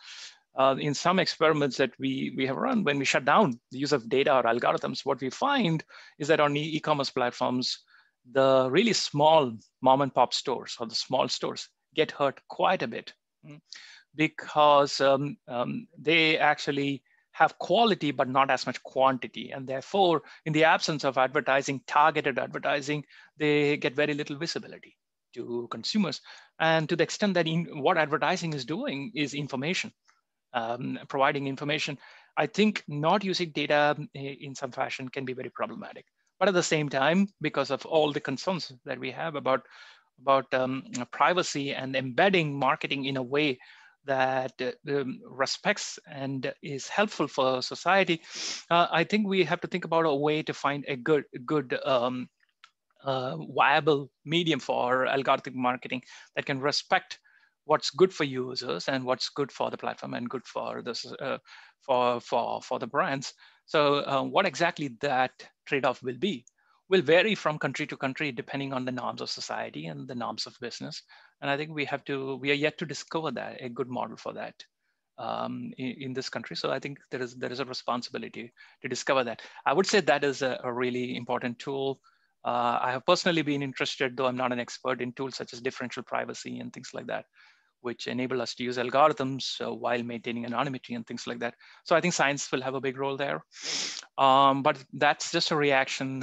in some experiments that we have run, when we shut down the use of data or algorithms, what we find is that on the e-commerce platforms, the really small mom and pop stores or the small stores get hurt quite a bit because they actually have quality, but not as much quantity. And therefore, in the absence of advertising, targeted advertising, they get very little visibility to consumers. And to the extent that what advertising is doing is information, providing information, I think not using data in some fashion can be very problematic. But at the same time, because of all the concerns that we have about privacy and embedding marketing in a way that respects and is helpful for society, I think we have to think about a way to find a good viable medium for algorithmic marketing that can respect what's good for users and what's good for the platform and good for this for the brands. So what exactly that trade-off will vary from country to country depending on the norms of society and the norms of business. And I think we are yet to discover that a good model for that in this country. So I think there is a responsibility to discover that. I would say that is a really important tool. I have personally been interested, though I'm not an expert, in tools such as differential privacy and things like that, which enable us to use algorithms while maintaining anonymity and things like that. So I think science will have a big role there. But that's just a reaction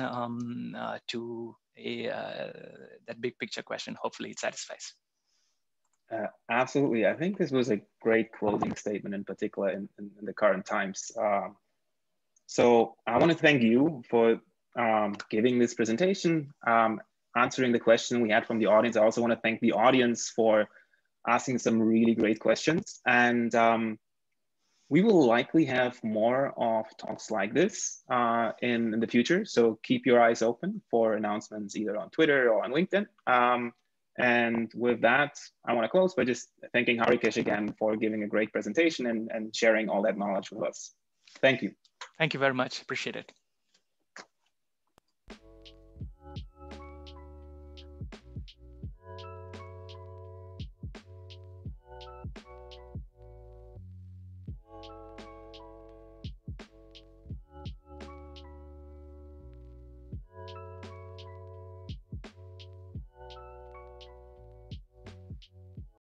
to that big picture question. Hopefully it satisfies. Absolutely. I think this was a great closing statement, in particular in the current times. So I want to thank you for giving this presentation, answering the question we had from the audience. I also want to thank the audience for asking some really great questions. And we will likely have more of talks like this in the future. So keep your eyes open for announcements either on Twitter or on LinkedIn. And with that, I want to close by just thanking Harikesh again for giving a great presentation and sharing all that knowledge with us. Thank you. Thank you very much. Appreciate it.